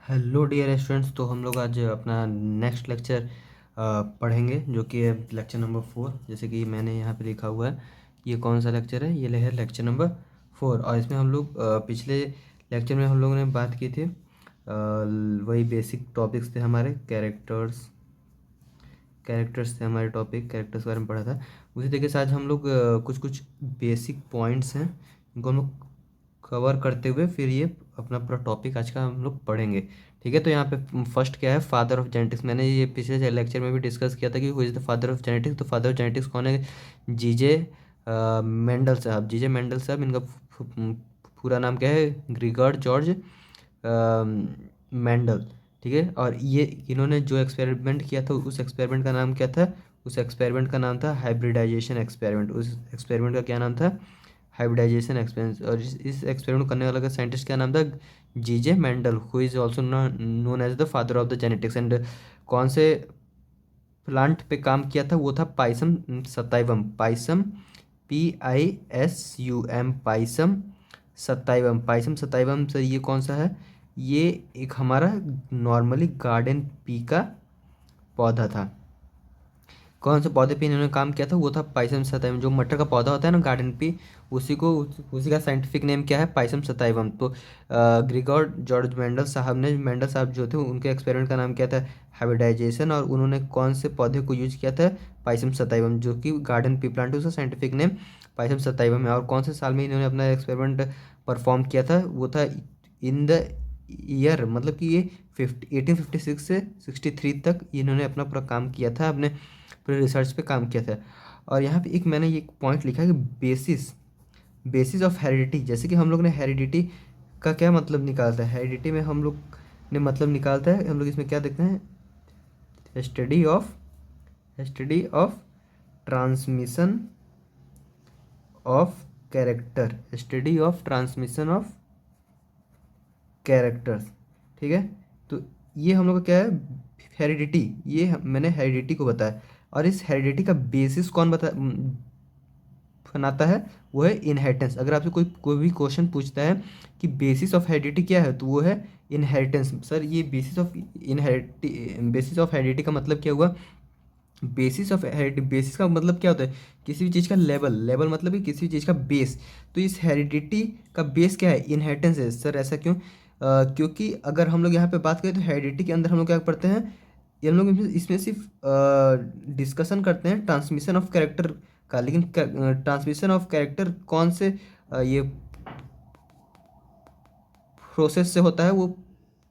Hello dear students. तो हम लोग आज अपना नेक्स्ट लेक्चर पढ़ेंगे जो कि है लेक्चर नंबर 4। जैसे कि मैंने यहाँ पे लिखा हुआ है ये कौन सा लेक्चर है, ये है लेक्चर नंबर 4। और इसमें हम लोग पिछले लेक्चर में हम लोगों ने बात की थी, वही बेसिक टॉपिक्स थे हमारे। कैरेक्टर्स थे हमारे टॉपिक, कैरेक्टर्स के बारे में पढ़ा था। उसी तरीके से आज हम लोग कुछ कुछ बेसिक पॉइंट्स हैं, इनको हम लोग कवर करते हुए फिर ये अपना पूरा टॉपिक आज का हम लोग पढ़ेंगे। ठीक है, तो यहाँ पे फर्स्ट क्या है, फादर ऑफ जेनेटिक्स। मैंने ये पिछले लेक्चर में भी डिस्कस किया था कि who is the father of genetics. तो फादर ऑफ जेनेटिक्स कौन है? जीजे मेंडल साहब। जीजे मेंडल साहब, इनका पूरा नाम क्या है? ग्रिगर्ड जॉर्ज मेंडल। ठीक है, और ये इन्होंने जो एक्सपेरिमेंट किया था उस एक्सपेरिमेंट का नाम क्या था? उस एक्सपेरिमेंट का नाम था हाइब्रिडाइजेशन एक्सपेरिमेंट। उस एक्सपेरिमेंट का क्या नाम था? Hybridization experiment. और इस एक्सपेरिमेंट करने वाला का साइंटिस्ट क्या नाम था? GJ Mendel, who is also known as the father of the genetics. And कौन से प्लांट पे काम किया था? वो था Pisum sativum. Pisum, PISUM, Pisum sativum. Pisum sativum से ये कौन सा है? ये एक हमारा नॉर्मली गार्डन पी का पौधा था। कौन से पौधे पे इन्होंने काम किया था? वो था पाइसम सताइवम। जो मटर का पौधा होता है ना, गार्डन पी, उसी का साइंटिफिक नेम क्या है? पाइसम सताइवम। तो ग्रिगोर जॉर्ज मेंडल साहब ने, मेंडल साहब जो थे, उनके एक्सपेरिमेंट का नाम क्या था? हाइब्रिडाइजेशन। और उन्होंने कौन से पौधे को यूज किया था? पाइसम सताइवम, जो कि गार्डन पी प्लांट है, उसका साइंटिफिक नेम पाइसम सताइवम है। और कौन से साल में इन्होंने अपना एक्सपेरिमेंट परफॉर्म किया था? वो था इन द ईयर, मतलब कि ये 1856 से 63 तक इन्होंने अपना पूरा काम किया था, अपने पूरे रिसर्च पे काम किया था। और यहाँ पे एक मैंने ये पॉइंट लिखा है कि बेसिस ऑफ हेरिडिटी। जैसे कि हम लोग ने हेरिडिटी का क्या मतलब निकालता है? हेरिडिटी में हम लोग ने मतलब निकालता है, हम लोग इसमें क्या देखते हैं? Study of transmission of character. Study of transmission of characters. ठीक है, तो ये हम लोग का क्या है? हेरिडिटी। मैंने हेरिडिटी को बताया। और इस हेरिडिटी का बेसिस कौन बनाता है? वो है इनहेरिटेंस। अगर आपसे कोई भी क्वेश्चन पूछता है कि बेसिस ऑफ हेरिडिटी क्या है, तो वो है इनहेरिटेंस। सर ये बेसिस ऑफ हेरिडिटी का मतलब क्या हुआ? बेसिस ऑफ हेरिडिटी, बेसिस का मतलब क्या होता है? किसी भी चीज़ का लेवल मतलब कि किसी भी चीज़ का बेस। तो इस हेरिडिटी का बेस क्या है? इनहेरिटेंस है। सर ऐसा क्यों? क्योंकि अगर हम लोग यहाँ पे बात करें तो हेरिडिटी के अंदर हम लोग क्या पढ़ते हैं? ये हम लोग इसमें सिर्फ डिस्कशन करते हैं ट्रांसमिशन ऑफ कैरेक्टर का। लेकिन ट्रांसमिशन ऑफ कैरेक्टर कौन से ये प्रोसेस से होता है? वो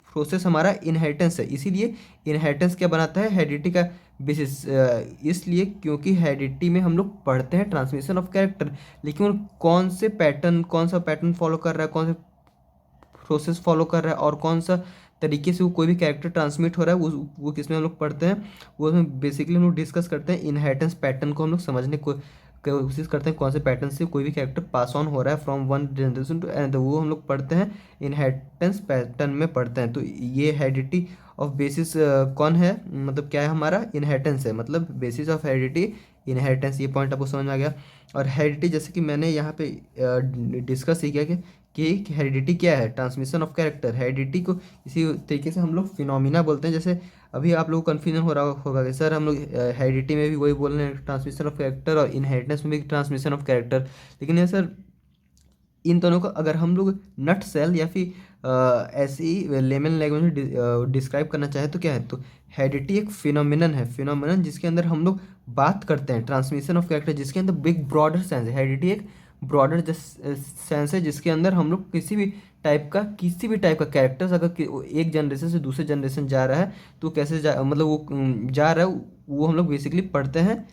प्रोसेस हमारा इनहेरिटेंस है। इसीलिए इनहेरिटेंस क्या बनाता है? हेरिडिटी का बेसिस। इसलिए क्योंकि हेरिडिटी में हम लोग पढ़ते हैं ट्रांसमिशन ऑफ कैरेक्टर, लेकिन वो कौन सा पैटर्न फॉलो कर रहा है, कौन सा प्रोसेस फॉलो कर रहा है, और कौन सा तरीके से वो कोई भी कैरेक्टर ट्रांसमिट हो रहा है, वो किस में हम लोग पढ़ते हैं? वो उसमें बेसिकली हम लोग डिस्कस करते हैं इनहेरिटेंस पैटर्न को। हम लोग समझने को कोशिश करते हैं कौन से पैटर्न से कोई भी कैरेक्टर पास ऑन हो रहा है from one generation to another, वो हम लोग पढ़ते हैं इनहेरिटेंस पैटर्न में पढ़ते हैं। तो ये हेरिडिटी ऑफ बेसिस कौन है? मतलब क्या है हमारा? इनहेरिटेंस है। मतलब बेसिस ऑफ हेरिडिटी इनहेरिटेंस। ये पॉइंट आपको समझ में आ गया। और हेरिडिटी जैसे कि मैंने यहाँ पे डिस्कस ही किया कि हेरिडिटी क्या है? Transmission of character. हेरिडिटी को इसी तरीके से हम लोग फिनोमिना बोलते हैं। जैसे अभी आप लोगों को कन्फ्यूजन हो रहा होगा कि सर हम लोग हेरिडिटी में भी वही बोल रहे हैं, ट्रांसमिशन ऑफ कैरेक्टर, और इनहेरिटेंस में भी ट्रांसमिशन ऑफ कैरेक्टर। लेकिन ये सर, इन दोनों को अगर हम लोग नट सेल या फिर ऐसे ही लेमन लैंग्वेज में डिस्क्राइब करना चाहें तो क्या है? तो हेरिडिटी एक फिनोमिनन है, फिनोमिनन जिसके अंदर हम लोग बात करते हैं ट्रांसमिशन ऑफ कैरेक्टर, जिसके अंदर बिग ब्रॉडर सेंस है। हेरिडिटी एक ब्रॉडर सेंस है जिसके अंदर हम लोग किसी भी टाइप का कैरेक्टर्स अगर एक जनरेशन से दूसरे जनरेशन जा रहा है तो कैसे मतलब वो जा रहा है, वो हम लोग बेसिकली पढ़ते हैं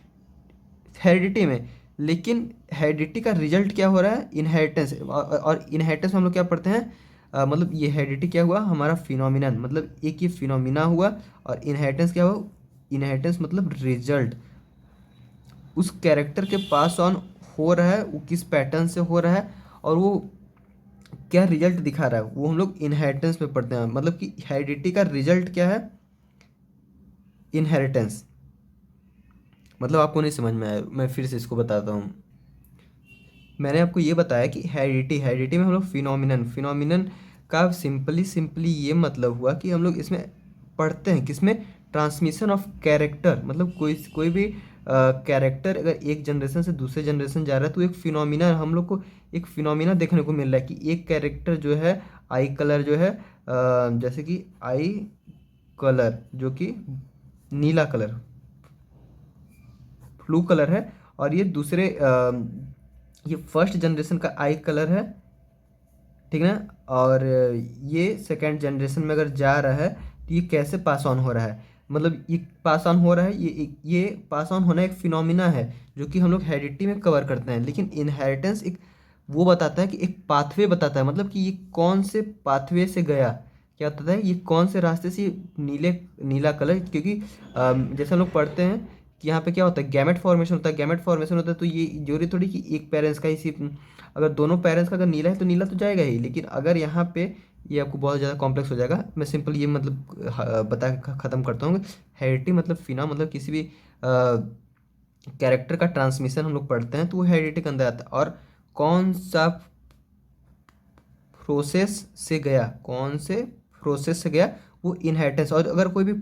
हेरिडिटी में। लेकिन हेरिडिटी का रिजल्ट क्या हो रहा है? इनहेरिटेंस। और इनहेरिटेंस में हम लोग क्या पढ़ते हैं? मतलब ये हेरिडिटी क्या हुआ हमारा? फिनोमिनन। मतलब एक ये फिनोमिना हुआ, और इनहेरिटेंस क्या हुआ? इनहेरिटेंस मतलब रिजल्ट। उस कैरेक्टर के पास ऑन हो रहा है, वो किस पैटर्न से हो रहा है, और वो क्या रिजल्ट दिखा रहा है, वो हम लोग इनहेरिटेंस में पढ़ते हैं। मतलब कि हेरिडिटी का रिजल्ट क्या है? इनहेरिटेंस। मतलब आपको नहीं समझ में आया, मैं फिर से इसको बताता हूँ। मैंने आपको ये बताया कि हेरिडिटी में हम लोग फिनोमिनन का सिंपली ये मतलब हुआ कि हम लोग इसमें पढ़ते हैं किसमें, ट्रांसमिशन ऑफ कैरेक्टर, मतलब कोई भी कैरेक्टर अगर एक जनरेशन से दूसरे जनरेशन जा रहा है तो एक फिनोमिना हम लोग को, एक फिनोमिना देखने को मिल रहा है कि एक कैरेक्टर जो है आई कलर जो है जैसे कि आई कलर जो कि नीला कलर ब्लू कलर है, और ये दूसरे ये फर्स्ट जनरेशन का आई कलर है, ठीक है ना। और ये सेकेंड जनरेशन में अगर जा रहा है तो ये कैसे पास ऑन हो रहा है, मतलब ये पास ऑन हो रहा है, ये पास ऑन होना एक फिनोमिना है जो कि हम लोग हेरिडिटी में कवर करते हैं। लेकिन इनहेरिटेंस एक वो बताता है कि एक पाथवे बताता है, मतलब कि ये कौन से पाथवे से गया, क्या बताता है ये कौन से रास्ते से नीला कलर, क्योंकि जैसे हम लोग पढ़ते हैं कि यहाँ पे क्या होता है, गैमेट फॉर्मेशन होता है, गैमेट फॉर्मेशन होता है तो ये जरूरी थोड़ी कि एक पेरेंट्स का ही सिर्फ, अगर दोनों पेरेंट्स का अगर नीला है तो नीला तो जाएगा ही। लेकिन अगर यहाँ पे ये आपको बहुत ज़्यादा कॉम्प्लेक्स हो जाएगा, मैं सिंपल ये मतलब बता के ख़त्म करता हूँ। हेरिडिटी मतलब फिना, मतलब किसी भी कैरेक्टर का ट्रांसमिशन हम लोग पढ़ते हैं तो वो हेरिडिटी के अंदर आता है। और कौन सा प्रोसेस से गया, कौन से प्रोसेस से गया, वो इनहेरिटेंस। और अगर कोई भी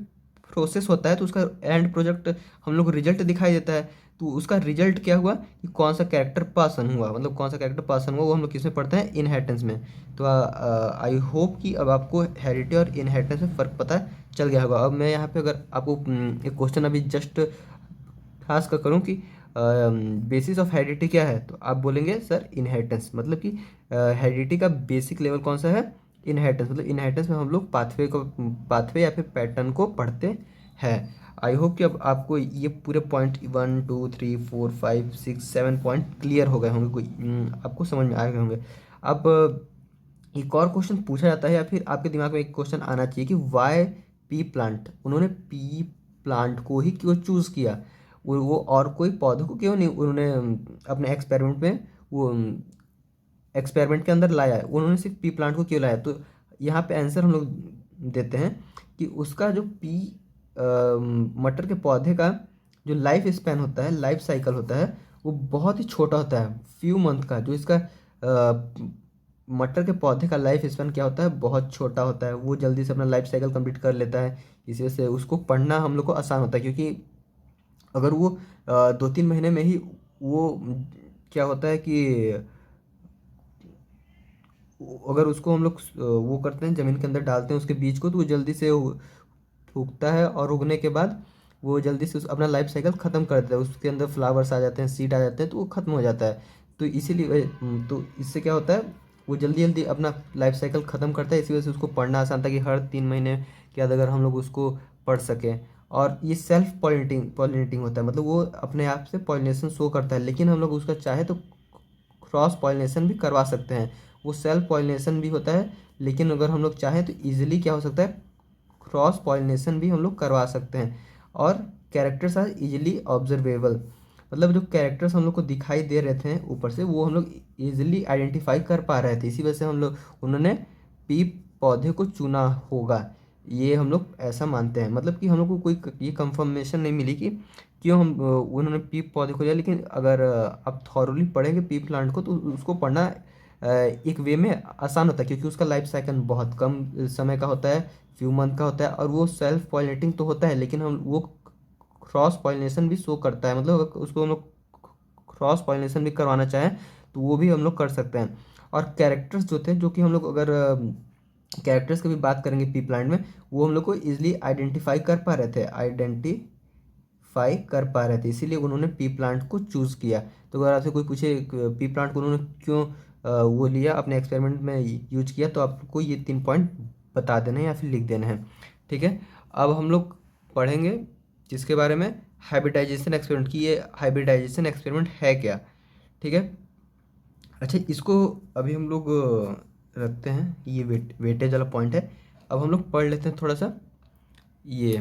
प्रोसेस होता है तो उसका एंड प्रोडक्ट हम लोग को रिजल्ट दिखाई देता है, तो उसका रिजल्ट क्या हुआ कि कौन सा कैरेक्टर पासन हुआ, मतलब कौन सा कैरेक्टर पासन हुआ वो हम लोग किसमें पढ़ते हैं, इनहेरिटेंस में। तो आई होप कि अब आपको हेरिडिटी और इनहेरिटेंस में फ़र्क पता चल गया होगा। अब मैं यहाँ पे अगर आपको एक क्वेश्चन अभी जस्ट खास कर करूँ कि बेसिस ऑफ हेरिडिटी क्या है, तो आप बोलेंगे सर इनहेरिटेंस, मतलब कि हेरिडिटी का बेसिक लेवल कौन सा है, इनहेरिटेंस। मतलब इनहेरिटेंस में हम लोग पाथवे या फिर पैटर्न को पढ़ते हैं। आई होप कि अब आपको ये पूरे पॉइंट 1 2 3 4 5 6 7 पॉइंट क्लियर हो गए होंगे, कोई आपको समझ में आ गए होंगे। अब एक और क्वेश्चन पूछा जाता है या फिर आपके दिमाग में एक क्वेश्चन आना चाहिए कि वाई पी प्लांट, उन्होंने पी प्लांट को ही क्यों चूज़ किया, वो और कोई पौधों को क्यों नहीं उन्होंने अपने एक्सपेरिमेंट में वो एक्सपेरिमेंट के अंदर लाया है, उन्होंने सिर्फ पी प्लांट को क्यों लाया। तो यहाँ पे आंसर हम लोग देते हैं कि उसका जो पी मटर के पौधे का जो लाइफ स्पैन होता है, लाइफ साइकिल होता है, वो बहुत ही छोटा होता है, फ्यू मंथ का। जो इसका मटर के पौधे का लाइफ स्पैन क्या होता है, बहुत छोटा होता है, वो जल्दी से अपना लाइफ साइकिल कंप्लीट कर लेता है। इसी वजह से उसको पढ़ना हम लोग को आसान होता है, क्योंकि अगर वो 2 3 महीने में ही वो क्या होता है कि अगर उसको हम लोग वो करते हैं, ज़मीन के अंदर डालते हैं उसके बीज को, तो वो जल्दी से उगता है, और उगने के बाद वो जल्दी से अपना लाइफ साइकिल ख़त्म कर देता है, उसके अंदर फ्लावर्स आ जाते हैं, सीड आ जाते हैं, तो वो ख़त्म हो जाता है। तो इसीलिए तो इससे क्या होता है, वो जल्दी जल्दी अपना लाइफ साइकिल ख़त्म करता है। इसी वजह से उसको पढ़ना आसान था कि हर 3 महीने के बाद अगर हम लोग उसको पढ़ सकें। और ये सेल्फ पॉलिनेटिंग होता है, मतलब वो अपने आप से पॉलिनेशन शो करता है, लेकिन हम लोग उसका चाहे तो क्रॉस पॉलिनेशन भी करवा सकते हैं। वो सेल्फ पॉलिनेशन भी होता है, लेकिन अगर हम लोग चाहें तो ईजिली क्या हो सकता है, क्रॉस पॉलिनेशन भी हम लोग करवा सकते हैं। और कैरेक्टर्स आर इजिली ऑब्जर्वेबल, मतलब जो कैरेक्टर्स हम लोग को दिखाई दे रहे थे ऊपर से, वो हम लोग इजिली आइडेंटिफाई कर पा रहे थे। इसी वजह से हम लोग उन्होंने पीप पौधे को चुना होगा, ये हम लोग ऐसा मानते हैं। मतलब कि हम लोग को कोई ये कंफर्मेशन नहीं मिली कि क्यों हम उन्होंने पीप पौधे को लिया। लेकिन अगर आप थॉरली पढ़ेंगे पीप प्लांट को तो उसको पढ़ना एक वे में आसान होता है, क्योंकि उसका लाइफ साइकिल बहुत कम समय का होता है, फ्यू मंथ का होता है, और वो सेल्फ पॉलिनेटिंग तो होता है, लेकिन हम वो क्रॉस पॉलिनेशन भी शो करता है। मतलब उसको हम लोग क्रॉस पॉलिनेशन भी करवाना चाहें तो वो भी हम लोग कर सकते हैं। और कैरेक्टर्स जो थे, जो कि हम लोग अगर कैरेक्टर्स की भी बात करेंगे पी प्लांट में, वो हम लोग को इजिली आइडेंटिफाई कर पा रहे थे, कर पा रहे थे, इसीलिए उन्होंने पी प्लांट को चूज़ किया। तो अगर आपसे कोई पूछे पी प्लांट को उन्होंने क्यों वो लिया, अपने एक्सपेरिमेंट में यूज किया, तो आपको ये 3 पॉइंट बता देना है या फिर लिख देना है, ठीक है। अब हम लोग पढ़ेंगे जिसके बारे में, हाइब्रिडाइजेशन एक्सपेरिमेंट की। ये हाइब्रिडाइजेशन एक्सपेरिमेंट है क्या, ठीक है। अच्छा, इसको अभी हम लोग रखते हैं, ये वेटेज वाला पॉइंट है। अब हम लोग पढ़ लेते हैं थोड़ा सा ये।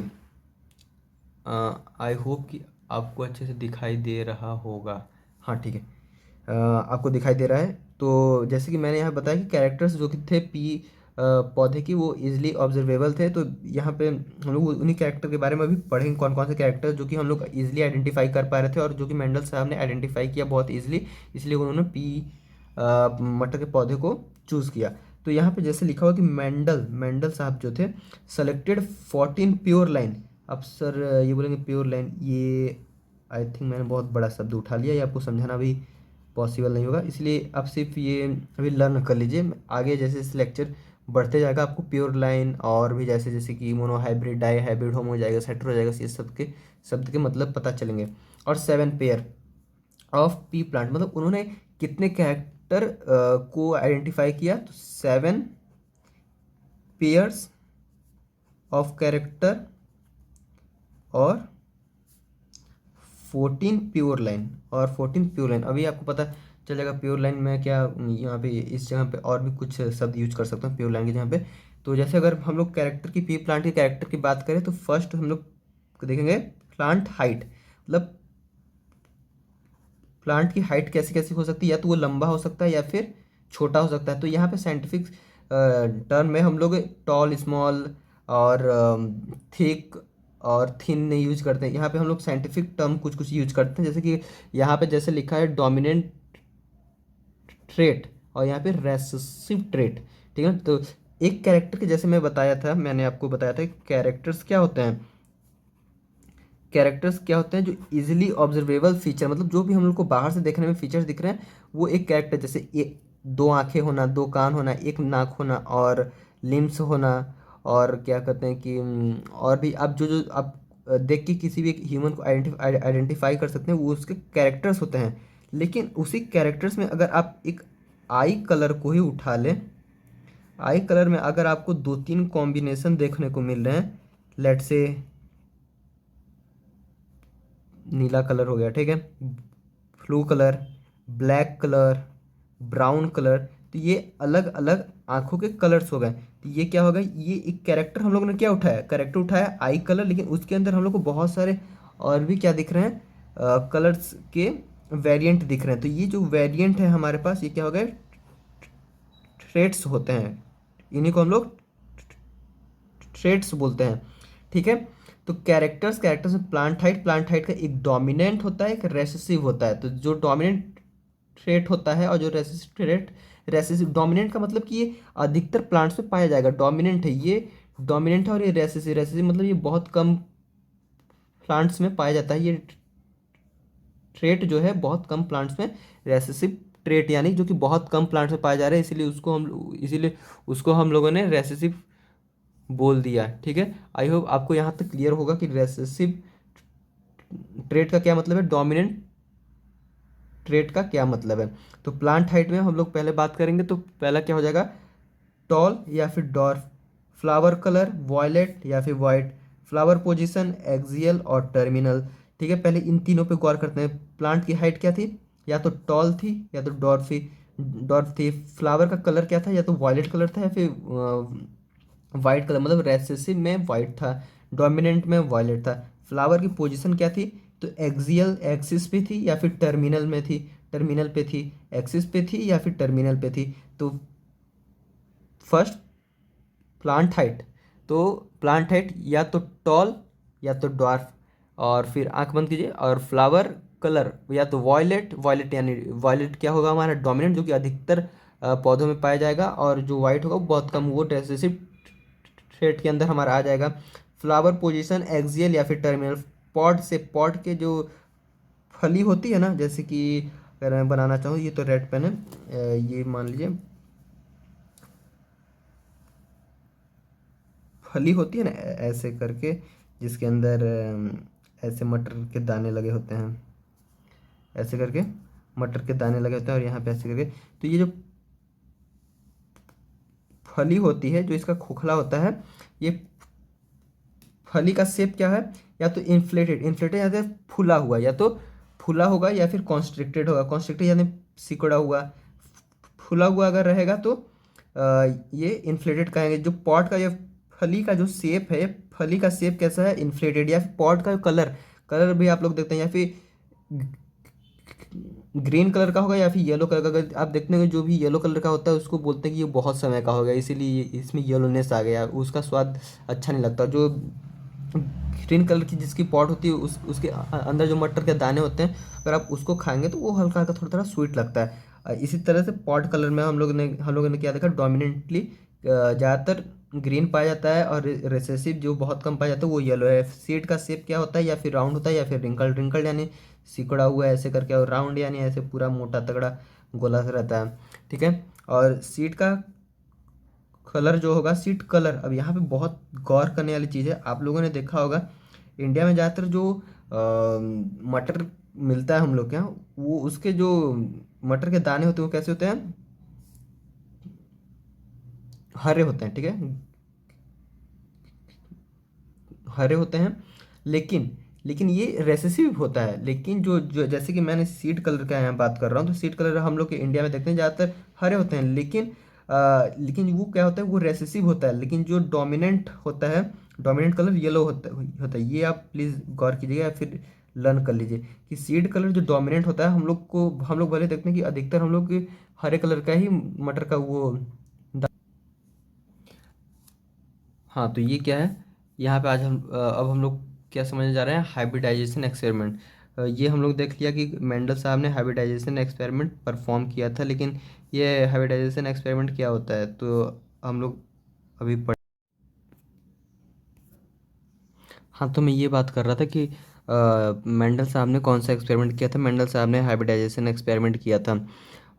आई होप कि आपको अच्छे से दिखाई दे रहा होगा, हाँ ठीक है। आपको दिखाई दे रहा है। तो जैसे कि मैंने यहाँ बताया कि कैरेक्टर्स जो कि थे पी पौधे की, वो इजीली ऑब्जर्वेबल थे। तो यहाँ पे हम लोग उन्हीं कैरेक्टर के बारे में भी पढ़ेंगे, कौन कौन से कैरेक्टर जो कि हम लोग इजीली आइडेंटिफाई कर पा रहे थे, और जो कि मेंडल साहब ने आइडेंटिफाई किया बहुत इजीली, इसलिए उन्होंने पी मटर के पौधे को चूज़ किया। तो यहाँ पे जैसे लिखा हुआ कि मेंडल मेंडल साहब जो थे सेलेक्टेड 14 प्योर लाइन। अब सर ये बोलेंगे प्योर लाइन, ये आई थिंक मैंने बहुत बड़ा शब्द उठा लिया, ये आपको समझाना भी पॉसिबल नहीं होगा, इसलिए आप सिर्फ ये अभी लर्न कर लीजिए। आगे जैसे इस लेक्चर बढ़ते जाएगा आपको प्योर लाइन और भी जैसे जैसे कि मोनो हाइब्रिड, डाई हाइब्रिड, होमो हो जाएगा, सेटर हो जाएगा, ये सब के शब्द के मतलब पता चलेंगे। और 7 पेयर ऑफ पी प्लांट, मतलब उन्होंने कितने कैरेक्टर को आइडेंटिफाई किया, तो 7 पेयर्स ऑफ कैरेक्टर और 14 प्योर लाइन, और 14 प्योर लाइन। अभी आपको पता चल जाएगा प्योर लाइन में क्या, यहाँ पे इस जगह पे और भी कुछ शब्द यूज कर सकते हैं प्योर लाइन की जगह पे। तो जैसे अगर हम लोग कैरेक्टर की, पी प्लांट के कैरेक्टर की बात करें तो फर्स्ट हम लोग देखेंगे प्लांट हाइट, मतलब प्लांट की हाइट कैसी कैसी हो सकती है, या तो वो लंबा हो सकता है या फिर छोटा हो सकता है। तो यहाँ पे साइंटिफिक टर्म में हम लोग टॉल, स्मॉल और थिक और थिन यूज करते हैं। यहाँ पे हम लोग साइंटिफिक टर्म कुछ कुछ यूज करते हैं, जैसे कि यहाँ पे जैसे लिखा है डोमिनेंट ट्रेट और यहाँ पे रेसेसिव ट्रेट, ठीक है। तो एक कैरेक्टर के जैसे मैं बताया था, मैंने आपको बताया था कैरेक्टर्स क्या होते हैं, कैरेक्टर्स क्या होते हैं जो इजीली ऑब्जर्वेबल फीचर, मतलब जो भी हम लोग को बाहर से देखने में फीचर्स दिख रहे हैं वो एक कैरेक्टर, जैसे एक 2 आंखें होना, 2 कान होना, एक नाक होना और लिम्स होना, और क्या कहते हैं कि और भी आप जो जो आप देख के किसी भी एक ह्यूमन को आइडेंटिफाई कर सकते हैं, वो उसके कैरेक्टर्स होते हैं। लेकिन उसी कैरेक्टर्स में अगर आप एक आई कलर को ही उठा लें, आई कलर में अगर आपको 2-3 कॉम्बिनेशन देखने को मिल रहे हैं, लेट से नीला कलर हो गया, ठीक है, blue colour, black colour, brown colour, तो ये अलग अलग आंखों के कलर्स हो गए। तो ये क्या हो गया, ये एक कैरेक्टर हम लोगों ने क्या उठाया, कैरेक्टर उठाया आई कलर, लेकिन उसके अंदर हम लोग को बहुत सारे और भी क्या दिख रहे हैं, कलर्स के वेरिएंट दिख रहे हैं। तो ये जो वेरिएंट है हमारे पास, ये क्या हो गए, ट्रेट्स होते हैं, इन्हीं को हम लोग ट्रेट्स बोलते हैं, ठीक है। तो कैरेक्टर्स में प्लांट हाइट का एक डोमिनेंट होता है, एक रेसेसिव होता है। तो जो डोमिनेंट ट्रेट होता है और जो रेसेसिव ट्रेट, रेसेसिव डोमिनेंट का मतलब कि ये अधिकतर प्लांट्स में पाया जाएगा, डोमिनेंट है ये, डोमिनेंट है। और ये रेसेसिव, रेसेसिव मतलब ये बहुत कम प्लांट्स में पाया जाता है, ये ट्रेट जो है बहुत कम प्लांट्स में, रेसेसिव ट्रेट यानी जो कि बहुत कम प्लांट्स में पाया जा रहा है, इसीलिए उसको हम लोगों ने रेसेसिव बोल दिया, ठीक है। आई होप आपको यहाँ तक क्लियर होगा कि रेसेसिव ट्रेट का क्या मतलब है, डोमिनेंट ट्रेट का क्या मतलब है। तो प्लांट हाइट में हम लोग पहले बात करेंगे, तो पहला क्या हो जाएगा, टॉल या फिर डॉर्फ, फ्लावर कलर वॉयलेट या फिर वाइट, फ्लावर पोजीशन एक्सियल और टर्मिनल, ठीक है। पहले इन तीनों पे गौर करते हैं। प्लांट की हाइट क्या थी, या तो टॉल थी या तो डॉर्फ थी। फ्लावर का कलर क्या था, या तो वॉयलेट कलर था या फिर वाइट कलर, मतलब रेसेसिव में वाइट था, डोमिनेंट में वायलेट था। फ्लावर की पोजीशन क्या थी, तो एक्सियल एक्सिस पे थी या फिर टर्मिनल में थी, टर्मिनल पे थी, एक्सिस पे थी या फिर टर्मिनल पे थी। तो फर्स्ट प्लांट हाइट, तो प्लांट हाइट या तो टॉल या तो डॉर्फ, और फिर आंख बंद कीजिए, और फ्लावर कलर या तो वॉयलेट, वॉयलेट यानी वॉयलेट क्या होगा हमारा डोमिनेंट, जो कि अधिकतर पौधों में पाया जाएगा, और जो वाइट होगा वो बहुत कम, वो रेसेसिव थ्रेड के अंदर हमारा आ जाएगा। फ्लावर पोजीशन एक्सियल या फिर टर्मिनल, पॉड से, पॉड के जो फली होती है ना, जैसे कि अगर मैं बनाना चाहूँ, ये तो रेड पेन है, ये मान लीजिए फली होती है ना ऐसे करके, जिसके अंदर ऐसे मटर के दाने लगे होते हैं, ऐसे करके मटर के दाने लगे होते हैं, और यहाँ पे ऐसे करके, तो ये जो फली होती है, जो इसका खोखला होता है, ये फली का शेप क्या है, या तो इन्फ्लेटेड, इन्फ्लेटेड या तो फूला हुआ, या तो फूला होगा या फिर कॉन्स्ट्रिक्टेड होगा, कॉन्स्ट्रिक्टेड यानी सिकुड़ा हुआ। फूला हुआ अगर रहेगा तो ये इन्फ्लेटेड कहेंगे। जो पॉट का, ये फली का जो शेप है, फली का शेप कैसा है, इन्फ्लेटेड। या फिर पॉट का कलर, कलर भी आप लोग देखते हैं, या फिर ग्रीन कलर का होगा या फिर येलो कलर का। अगर आप देखते हैं जो भी येलो कलर का होता है उसको बोलते हैं कि ये बहुत समय का हो गया, इसीलिए इसमें येलोनेस आ गया, उसका स्वाद अच्छा नहीं लगता। जो ग्रीन कलर की जिसकी पॉट होती है, उसके अंदर जो मटर के दाने होते हैं, अगर आप उसको खाएंगे तो वो हल्का हल्का थोड़ा थोड़ा स्वीट लगता है। इसी तरह से पॉट कलर में हम लोगों ने क्या देखा, डोमिनेंटली ज़्यादातर ग्रीन पाया जाता है और रिसेसिव जो बहुत कम पाया जाता है वो येलो है। सीड का शेप क्या होता है, या फिर राउंड होता है या फिर रिंकल रिंकल यानी सिकुड़ा हुआ ऐसे करके, और राउंड यानी ऐसे पूरा मोटा तगड़ा गोला सा रहता है। ठीक है। और सीड का कलर जो होगा, सीड कलर, अब यहाँ पे बहुत गौर करने वाली चीज़ है। आप लोगों ने देखा होगा इंडिया में ज़्यादातर जो मटर मिलता है हम लोग के यहाँ, वो उसके जो मटर के दाने होते हैं वो कैसे होते हैं, हरे होते हैं। ठीक है, हरे होते हैं। लेकिन लेकिन ये रेसेसिव होता है। लेकिन जो जो जैसे कि मैंने सीड कलर का यहाँ बात कर रहा हूँ, तो सीड कलर हम लोग के इंडिया में देखते हैं ज़्यादातर हरे होते हैं। लेकिन वो क्या होता है, वो रेसेसिव होता है। लेकिन जो डोमिनेंट होता है, डोमिनेंट कलर येलो होता है। ये आप प्लीज़ गौर कीजिएगा या फिर लर्न कर लीजिए कि सीड कलर जो डोमिनेंट होता है, हम लोग भले देखते हैं कि अधिकतर हम लोग हरे कलर का ही मटर का वो। हाँ, तो ये क्या है, यहाँ पे आज अब हम लोग क्या समझने जा रहे हैं, हाइब्रिडाइजेशन एक्सपेरिमेंट। ये हम लोग देख लिया कि मेंडल साहब ने हाइब्रिडाइजेशन एक्सपेरिमेंट परफॉर्म किया था। लेकिन ये हाइब्रिडाइजेशन एक्सपेरिमेंट क्या होता है, तो हम लोग अभी पढ़। हाँ, तो मैं ये बात कर रहा था कि मेंडल साहब ने कौन सा एक्सपेरिमेंट किया था। मेंडल साहब ने हाइब्रिडाइजेशन एक्सपेरिमेंट किया था।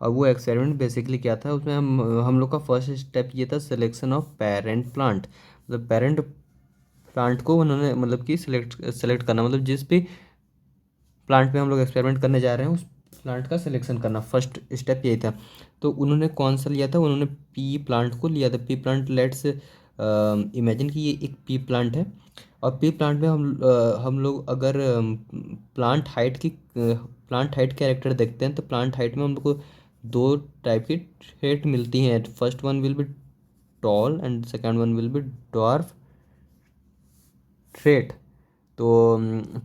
और वो एक्सपेरिमेंट बेसिकली क्या था, उसमें हम लोग का फर्स्ट स्टेप ये था, सिलेक्शन ऑफ पेरेंट प्लांट। मतलब पेरेंट प्लांट को उन्होंने मतलब कि सेलेक्ट करना, मतलब जिस भी प्लांट पे हम लोग एक्सपेरिमेंट करने जा रहे हैं उस प्लांट का सिलेक्शन करना, फर्स्ट स्टेप यही था। तो उन्होंने कौन सा लिया था, उन्होंने पी प्लांट को लिया था। पी प्लांट, लेट्स इमेजिन कि ये एक पी प्लांट है। और पी प्लांट में हम लोग अगर प्लांट हाइट कैरेक्टर देखते हैं, तो प्लांट हाइट में हम लोग को दो टाइप की ट्रेट मिलती हैं। First one will B tall and second one will B dwarf trait. तो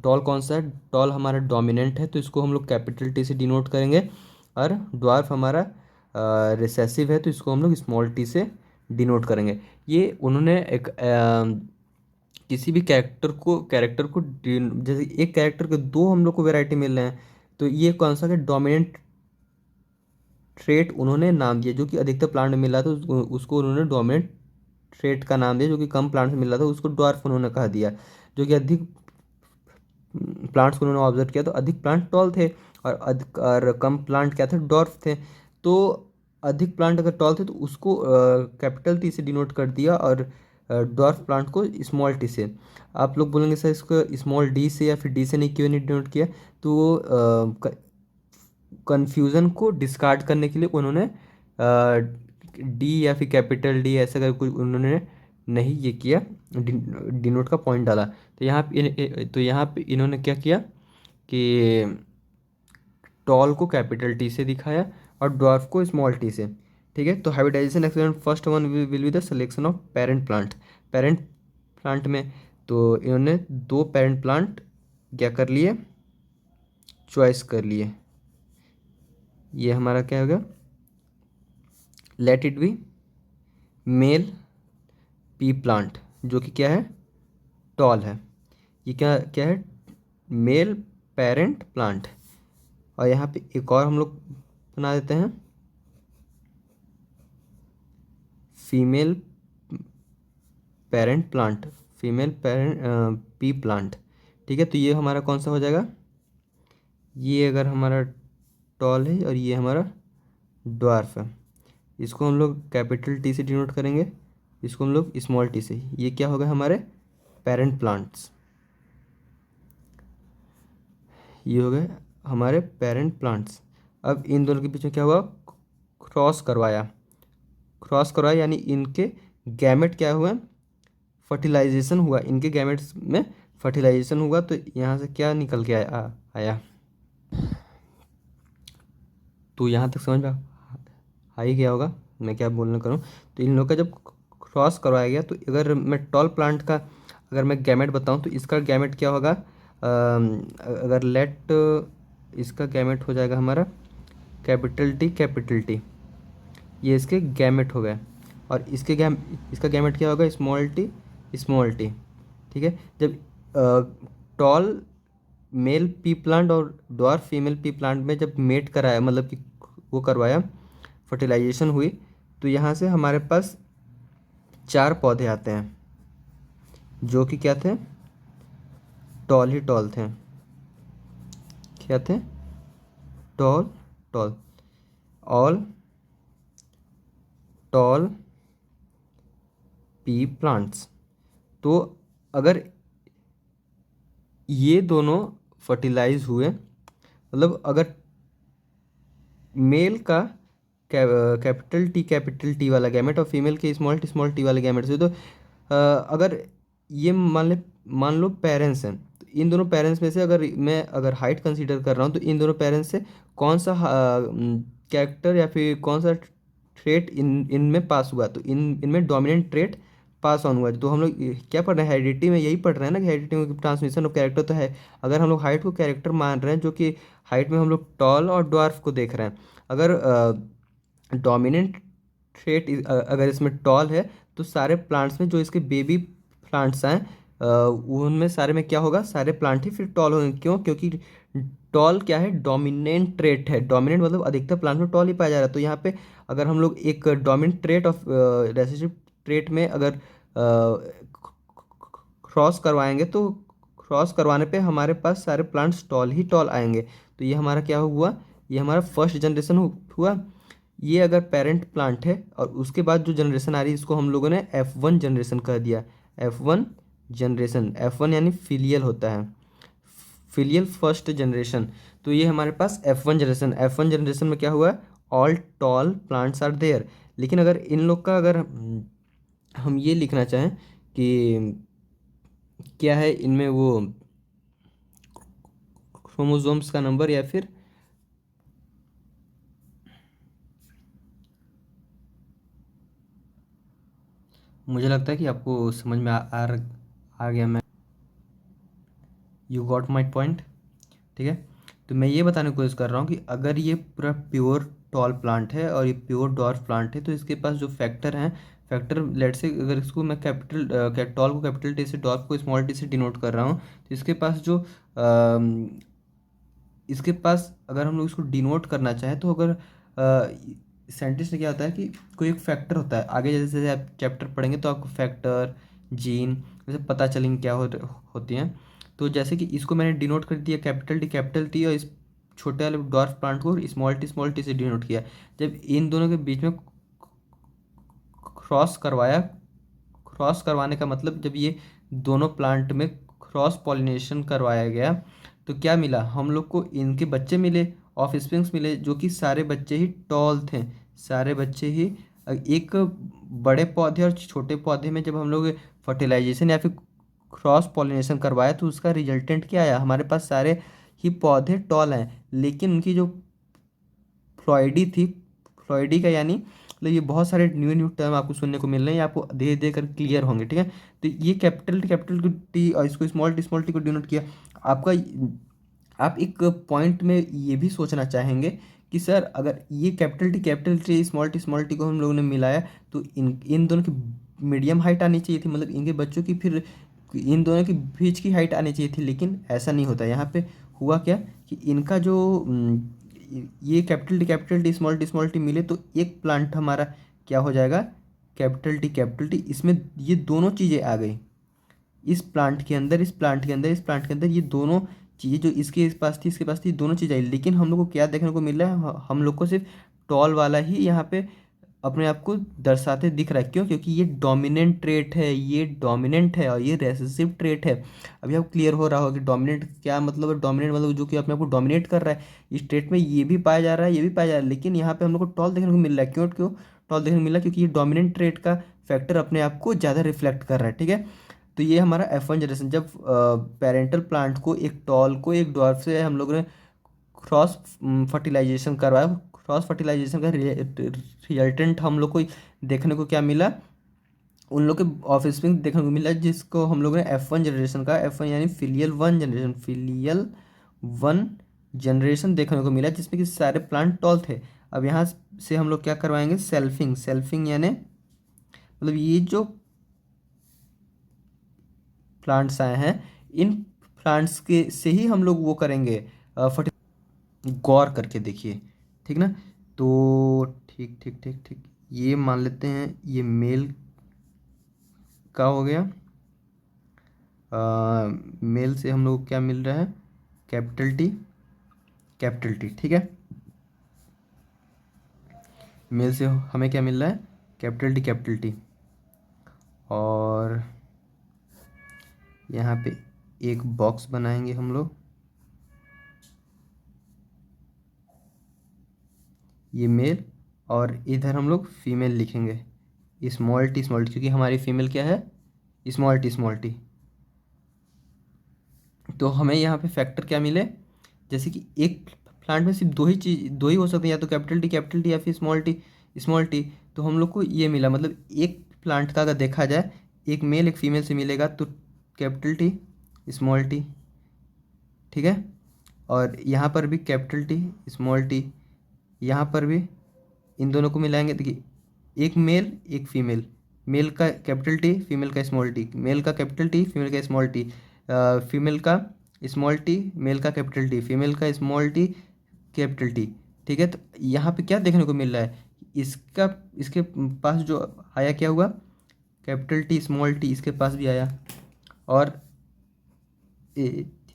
टॉल कौन सा है, टॉल हमारा डोमिनेंट है तो इसको हम लोग कैपिटल टी से डिनोट करेंगे। और ड्वार्फ हमारा रिसेसिव है तो इसको हम लोग स्मॉल टी से डिनोट करेंगे। ये उन्होंने एक किसी भी कैरेक्टर को जैसे एक कैरेक्टर के दो हम लोग को वैरायटी मिल रहे हैं, तो ये कौन सा है, डोमिनेंट ट्रेट उन्होंने नाम दिया। जो कि अधिकतर प्लांट में मिल रहा था उसको उन्होंने डोमिनेंट ट्रेट का नाम दिया। जो कि कम प्लांट में मिल रहा था उसको ड्वार्फ उन्होंने कहा दिया। जो कि अधिक प्लांट्स को उन्होंने ऑब्जर्व किया तो अधिक प्लांट टॉल थे, और कम प्लांट क्या थे, डॉर्फ थे। तो अधिक प्लांट अगर टॉल थे तो उसको कैपिटल टी से डिनोट कर दिया, और डॉर्फ प्लांट को स्मॉल टी से। आप लोग बोलेंगे सर इसको स्मॉल डी से या फिर डी से नहीं, क्यों नहीं डिनोट किया, तो वो कन्फ्यूज़न को डिस्कार्ड करने के लिए उन्होंने डी या फिर कैपिटल डी ऐसा कर कुछ उन्होंने नहीं ये किया, डिनोट का पॉइंट डाला। तो यहाँ पे इन्होंने क्या किया कि टॉल को कैपिटल टी से दिखाया और ड्वार्फ को स्मॉल टी से। ठीक है। तो hybridization experiment first one will be the selection of parent plant. Parent plant में तो इन्होंने दो पेरेंट प्लांट क्या कर लिए, चॉइस कर लिए। ये हमारा क्या होगा, let it be male P plant, जो कि क्या है, टॉल है। ये क्या क्या है, मेल पेरेंट प्लांट। और यहाँ पे एक और हम लोग बना देते हैं, female parent plant, female parent P plant. ठीक है। तो ये हमारा कौन सा हो जाएगा, ये अगर हमारा टॉल है और ये हमारा ड्वार्फ है, इसको हम लोग कैपिटल टी से डिनोट करेंगे, इसको हम लोग स्मॉल टी से। ये क्या होगा, हमारे पेरेंट प्लांट्स। ये हो गए हमारे पेरेंट प्लांट्स। अब इन दोनों के बीच में क्या हुआ, क्रॉस करवाया। क्रॉस करवाया यानी इनके गैमेट क्या हुआ, फर्टिलाइजेशन हुआ। इनके गैमेट्स में फर्टिलाइजेशन हुआ तो यहाँ से क्या निकल के आया। तो यहाँ तक समझ में आ ही गया होगा मैं क्या बोलना करूँ। तो इन लोग का जब क्रॉस करवाया गया, तो अगर मैं टॉल प्लांट का अगर मैं गैमेट बताऊँ तो इसका गैमेट क्या होगा, अगर लेट इसका गैमेट हो जाएगा हमारा कैपिटल टी। ये इसके गैमेट हो गए। और इसका गैमेट क्या होगा, स्मॉल टी। ठीक है। जब टॉल मेल पी प्लांट और ड्वार्फ फीमेल पी प्लांट में जब मेट कराया, मतलब कि वो करवाया, फर्टिलाइजेशन हुई, तो यहाँ से हमारे पास 4 पौधे आते हैं जो कि क्या थे, टॉल ही टॉल थे। क्या थे? Toll toll, all toll P plants. तो अगर ये दोनों फर्टिलाइज हुए, मतलब अगर मेल का कैपिटल टी वाला गैमेट और फीमेल के स्मॉल टी वाले गैमेट से, तो अगर ये मान लो पेरेंट्स हैं, तो इन दोनों पेरेंट्स में से अगर हाइट कंसीडर कर रहा हूँ, तो इन दोनों पेरेंट्स से कौन सा कैरेक्टर या फिर कौन सा ट्रेट इनमें पास हुआ, तो इनमें डोमिनेंट ट्रेट पास ऑन हुआ। तो हम लोग क्या पढ़ रहे हैं, हेरिडिटी में यही पढ़ रहे हैं ना कि हेरिडिटी में ट्रांसमिशन ऑफ कैरेक्टर तो है। अगर हम लोग हाइट को कैरेक्टर मान रहे हैं, जो कि हाइट में हम लोग टॉल और ड्वार्फ को देख रहे हैं, अगर डोमिनेंट ट्रेट अगर इसमें टॉल है, तो सारे प्लांट्स में जो इसके बेबी प्लांट्स हैं उनमें सारे में क्या होगा, सारे प्लांट ही फिर टॉल होंगे। क्यों? क्योंकि टॉल क्या है, डोमिनेंट ट्रेट है। डोमिनेंट मतलब अधिकतर प्लांट में टॉल ही पाया जा रहा है। तो यहाँ पे अगर हम लोग एक dominant trait of recessive trait में अगर क्रॉस करवाएंगे, तो क्रॉस करवाने पे हमारे पास सारे प्लांट्स टॉल ही टॉल आएंगे। तो ये हमारा क्या हुआ, ये हमारा फर्स्ट जनरेशन हुआ। ये अगर पेरेंट प्लांट है और उसके बाद जो जनरेशन आ रही है, इसको हम लोगों ने F1 जनरेशन कह दिया। F1 जनरेशन, F1 यानी फिलियल होता है, फिलियल फर्स्ट जनरेशन। तो ये हमारे पास F1 जनरेशन में क्या हुआ, all tall plants are there. लेकिन अगर इन लोग का अगर हम ये लिखना चाहें कि क्या है इनमें वो क्रोमोसोम्स का नंबर, या फिर मुझे लगता है कि आपको समझ में आ गया। मैं यू गॉट माई पॉइंट, ठीक है। तो मैं ये बताने की कोशिश कर रहा हूँ कि अगर ये पूरा प्योर टॉल प्लांट है और ये प्योर डॉर्फ प्लांट है, तो इसके पास जो फैक्टर हैं, फैक्टर लेट से अगर इसको मैं टॉल को कैपिटल टी से, डॉर्फ को स्मॉल टी से डिनोट कर रहा हूँ, तो इसके पास जो इसके पास अगर हम लोग इसको डिनोट करना चाहें, तो अगर साइंटिस्ट ने क्या होता है कि कोई एक फैक्टर होता है, आगे जैसे जैसे आप चैप्टर पढ़ेंगे तो आपको फैक्टर, जीन जैसे पता चलेंगे क्या होती हैं। तो जैसे कि इसको मैंने डिनोट कर दिया कैपिटल टी, और इस छोटे वाले डॉर्फ प्लांट को स्मॉल टी से डिनोट किया। जब इन दोनों के बीच में क्रॉस करवाया, क्रॉस करवाने का मतलब जब ये दोनों प्लांट में क्रॉस पॉलिनेशन करवाया गया, तो क्या मिला हम लोग को, इनके बच्चे मिले, ऑफ स्प्रिंग्स मिले, जो कि सारे बच्चे ही टॉल थे। सारे बच्चे ही एक बड़े पौधे और छोटे पौधे में जब हम लोग फर्टिलाइजेशन या फिर क्रॉस पॉलिनेशन करवाया, तो उसका रिजल्टेंट क्या आया, हमारे पास सारे ही पौधे टॉल हैं। लेकिन उनकी जो फ्लॉइडी थी, फ्लॉइडी का यानी मतलब ये बहुत सारे न्यू टर्म आपको सुनने को मिल रहे हैं, ये आपको धीरे धीरे कर क्लियर होंगे, ठीक है। तो ये कैपिटल टी और इसको स्मॉल टी को डिनोट किया। आपका आप एक पॉइंट में ये भी सोचना चाहेंगे कि सर अगर ये कैपिटल टी स्मॉल टी को हम लोगों ने मिलाया, तो इन दोनों की मीडियम हाइट आनी चाहिए थी, मतलब इनके बच्चों की फिर इन दोनों के बीच की हाइट आनी चाहिए थी। लेकिन ऐसा नहीं होता। यहाँ पे हुआ क्या कि इनका जो ये कैपिटल टी स्मॉल टी मिले, तो एक प्लांट हमारा क्या हो जाएगा, कैपिटल टी, इसमें ये दोनों चीज़ें आ गई। इस प्लांट के अंदर, इस प्लांट के अंदर ये दोनों चीज़ें जो इसके पास थी, इसके पास थी, दोनों चीज़ें आई। लेकिन हम लोग को क्या देखने को मिल रहा है, हम लोग को सिर्फ टॉल वाला ही यहाँ पे अपने आप को दर्शाते दिख रहा है। क्यों? क्योंकि ये डोमिनेंट ट्रेट है, ये डोमिनेंट है और ये रेसेसिव ट्रेट है। अभी आपको क्लियर हो रहा होगा कि डोमिनेंट क्या मतलब है। डोमिनेंट मतलब जो कि अपने आप को डोमिनेट कर रहा है। इस ट्रेट में ये भी पाया जा रहा है, ये भी पाया जा रहा है, लेकिन यहाँ पे हम लोग को टॉल देखने को मिल रहा है। क्यों टॉल देखने को मिल रहा है? क्योंकि ये डोमिनेंट ट्रेट का फैक्टर अपने आप को ज़्यादा रिफ्लेक्ट कर रहा है, ठीक है। तो ये हमारा F1 जनरेशन, जब पेरेंटल प्लांट को, एक टॉल को एक डॉर्फ से हम लोग ने क्रॉस फर्टिलाइजेशन करवाया। क्रॉस फर्टिलाइजेशन का रिजल्टेंट हम लोग को देखने को क्या मिला, उन लोग के ऑफस्प्रिंग देखने को मिला, जिसको हम लोग ने F1 जनरेशन का, F1 यानी फिलियल वन जनरेशन देखने को मिला, जिसमें कि सारे प्लांट टॉल थे। अब यहाँ से हम लोग क्या करवाएंगे, सेल्फिंग यानी मतलब ये जो प्लांट्स आए हैं, इन प्लांट्स के से ही हम लोग वो करेंगे, गौर करके देखिए, ठीक ना। तो ठीक ठीक ठीक ठीक, ये मान लेते हैं ये मेल का हो गया। मेल से हम लोग को क्या मिल रहा है, कैपिटल टी, कैपिटल टी, ठीक है। मेल से हमें क्या मिल रहा है, कैपिटल टी, कैपिटल टी। और यहाँ पे एक बॉक्स बनाएंगे हम लोग, ये मेल, और इधर हम लोग फीमेल लिखेंगे, स्मॉल टी स्मॉल टी, क्योंकि हमारी फीमेल क्या है, स्मॉल टी स्मॉल टी। तो हमें यहाँ पे फैक्टर क्या मिले, जैसे कि एक प्लांट में सिर्फ दो ही हो सकते हैं, या तो कैपिटल टी या फिर स्मॉल टी स्मॉल टी। तो हम लोग को ये मिला, मतलब एक प्लांट का अगर देखा जाए एक मेल एक फीमेल से मिलेगा तो कैपिटल टी स्मॉल टी, ठीक है। और यहाँ पर भी कैपिटल टी स्मॉल टी, यहाँ पर भी इन दोनों को मिलाएंगे, देखिए एक मेल एक फीमेल, मेल का कैपिटल टी फीमेल का स्मॉल टी, मेल का कैपिटल टी फीमेल का स्मॉल टी, फीमेल का स्मॉल टी मेल का कैपिटल टी, फीमेल का स्मॉल टी कैपिटल टी, ठीक है। तो यहाँ पे क्या देखने को मिल रहा है, इसका इसके पास जो आया क्या हुआ, कैपिटल टी स्मॉल टी इसके पास भी आया, और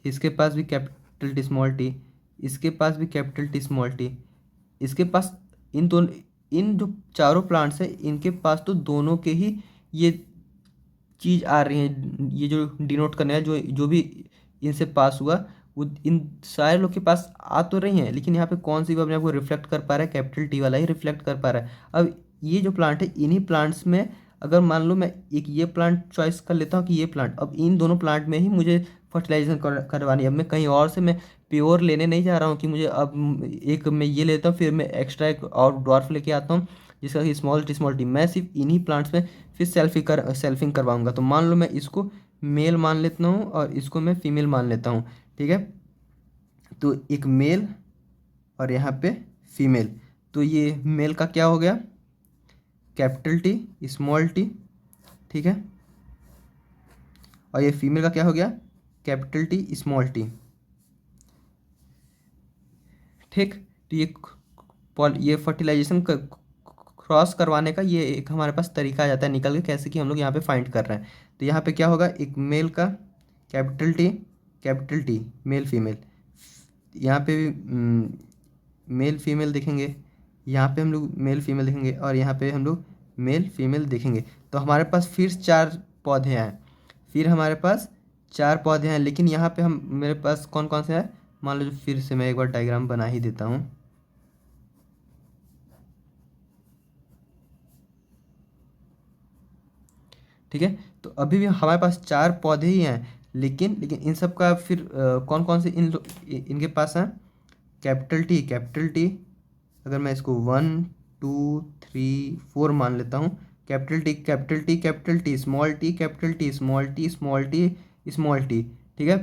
इसके पास भी कैपिटल टी स्मॉल टी, इसके पास भी कैपिटल टी स्मॉल टी, इसके पास, इन दोनों, इन जो चारों प्लांट्स हैं इनके पास तो दोनों के ही ये चीज़ आ रही है, ये जो डिनोट करने है, जो जो भी इनसे पास हुआ वो इन सारे लोग के पास आ तो रही हैं, लेकिन यहाँ पे कौन सी वो अपने आप को रिफ्लेक्ट कर पा रहा है, कैपिटल टी वाला ही रिफ्लेक्ट कर पा रहा है। अब ये जो प्लांट है इन्हीं प्लांट्स में, अगर मान लो मैं एक ये प्लांट चॉइस कर लेता हूँ कि ये प्लांट, अब इन दोनों प्लांट में ही मुझे फर्टिलाइजेशन करवानी है। अब मैं कहीं और से मैं प्योर लेने नहीं जा रहा हूँ कि मुझे अब एक मैं ये लेता हूँ फिर मैं एक्स्ट्रा एक और डॉर्फ लेके आता हूँ जिसका कि स्मॉल टी, मैं सिर्फ इन्हीं प्लांट्स में फिर सेल्फिंग करवाऊंगा। तो मान लो मैं इसको मेल मान लेता हूँ और इसको मैं फीमेल मान लेता हूँ, ठीक है। तो एक मेल और यहाँ पे फीमेल, तो ये मेल का क्या हो गया, कैपिटल टी स्मॉल टी, ठीक है। और ये फीमेल का क्या हो गया, कैपिटल टी स्मॉल टी, ठीक। तो ये फर्टिलाइजेशन क्रॉस करवाने का ये एक हमारे पास तरीका आ जाता है निकल के, कैसे कि हम लोग यहाँ पे फाइंड कर रहे हैं। तो यहाँ पे क्या होगा, एक मेल का कैपिटल टी मेल फीमेल, यहाँ पे भी मेल फीमेल देखेंगे, यहाँ पे हम लोग मेल फीमेल देखेंगे, और यहाँ पे हम लोग मेल फीमेल देखेंगे। तो हमारे पास फिर 4 पौधे हैं, फिर हमारे पास 4 पौधे हैं, लेकिन यहाँ पे हम मेरे पास कौन कौन से हैं, मान लो फिर से मैं एक बार डायग्राम बना ही देता हूँ। ठीक है, तो अभी भी हमारे पास 4 पौधे ही हैं, लेकिन लेकिन इन सब का फिर कौन कौन से इनके पास हैं, कैपिटल टी, अगर मैं इसको 1 2 3 4 मान लेता हूँ, capital T small T capital T small T small T small T, ठीक है।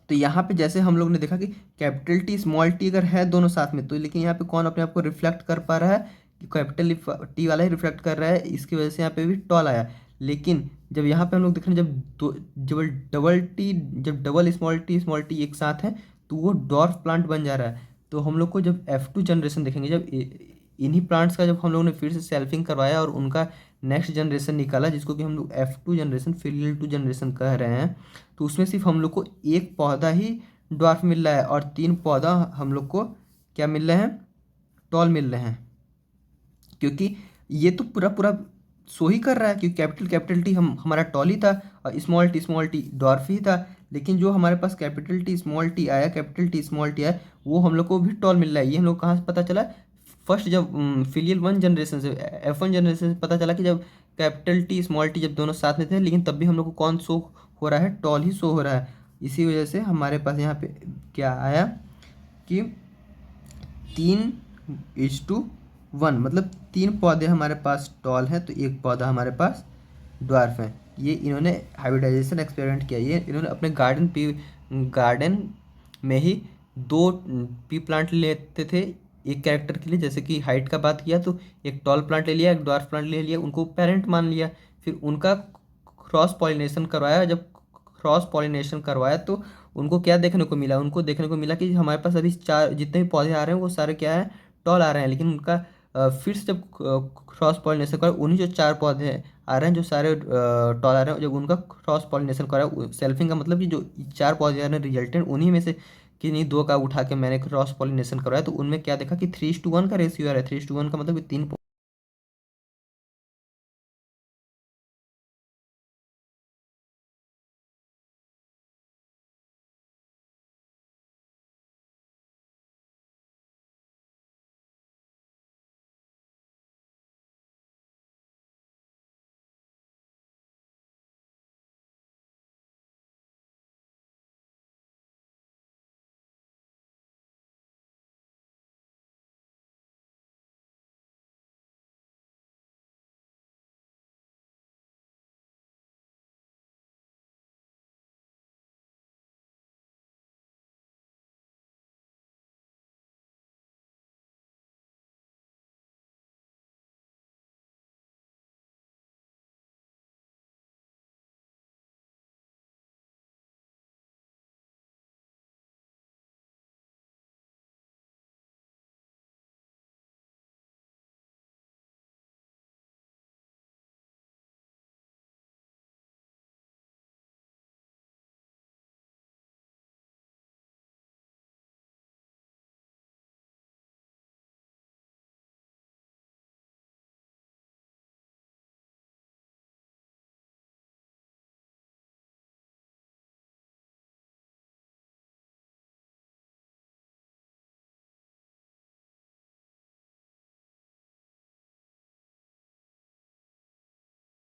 तो यहाँ पे जैसे हम लोग ने देखा कि कैपिटल टी स्मॉल टी अगर है दोनों साथ में, तो लेकिन यहाँ पे कौन अपने आप को रिफ्लेक्ट कर पा रहा है, कि कैपिटल टी वाला ही रिफ्लेक्ट कर रहा है, इसकी वजह से यहाँ पे भी टॉल आया। लेकिन जब यहाँ पे हम लोग देख रहे हैं, जब डबल स्मॉल टी एक साथ है तो वो डॉर्फ प्लांट बन जा रहा है। तो हम लोग को जब F2 जनरेशन देखेंगे, जब इन्हीं प्लांट्स का जब हम लोगों ने फिर से सेल्फिंग करवाया और उनका नेक्स्ट जनरेशन निकाला, जिसको कि हम लोग F2 जनरेशन फिलियल 2 जनरेशन कह रहे हैं, तो उसमें सिर्फ हम लोग को एक पौधा ही ड्वार्फ मिल रहा है और 3 पौधा हम लोग को क्या मिल रहे हैं, टॉल मिल रहे हैं। क्योंकि ये तो पूरा पूरा सो ही कर रहा है, क्योंकि कैपिटल टी हमारा टॉल ही था और स्मॉल टी डॉर्फ ही था। लेकिन जो हमारे पास कैपिटल टी स्मॉल टी आया, वो हम लोग को भी टॉल मिल रहा है। ये हम लोग कहाँ से पता चला, फर्स्ट जब फिलियल 1 जनरेशन से, F1 जनरेशन से पता चला कि जब कैपिटल टी स्मॉल टी जब दोनों साथ में थे, लेकिन तब भी हम लोग को कौन शो हो रहा है, टॉल ही शो हो रहा है। इसी वजह से हमारे पास यहाँ पे क्या आया कि 3:1, मतलब 3 पौधे हमारे पास टॉल हैं तो एक पौधा हमारे पास ड्वार्फ है। ये इन्होंने हाइब्रिडाइजेशन एक्सपेरिमेंट किया, ये इन्होंने अपने गार्डन में ही 2 पी प्लांट लेते थे एक कैरेक्टर के लिए, जैसे कि हाइट का बात किया तो एक टॉल प्लांट ले लिया, एक ड्वार्फ प्लांट ले लिया, उनको पेरेंट मान लिया, फिर उनका क्रॉस पॉलिनेशन करवाया। जब क्रॉस पॉलिनेशन करवाया तो उनको क्या देखने को मिला, उनको देखने को मिला कि हमारे पास अभी 4 जितने भी पौधे आ रहे हैं वो सारे क्या है, टॉल आ रहे हैं, लेकिन उनका फिर से जब क्रॉस पॉलिनेशन करा, उन्हीं जो 4 पौधे आ रहे हैं जो सारे टॉल आ रहे हैं, जब उनका क्रॉस पॉलिनेशन करा, सेल्फिंग का मतलब कि जो 4 पौधे आ रहे हैं रिजल्टेंट उन्हीं में से किन्हीं 2 का उठा के मैंने क्रॉस पॉलिनेशन करवाया, तो उनमें क्या देखा कि 3:1 का रेशियो आ रहा है। 3:1 का मतलब कि 3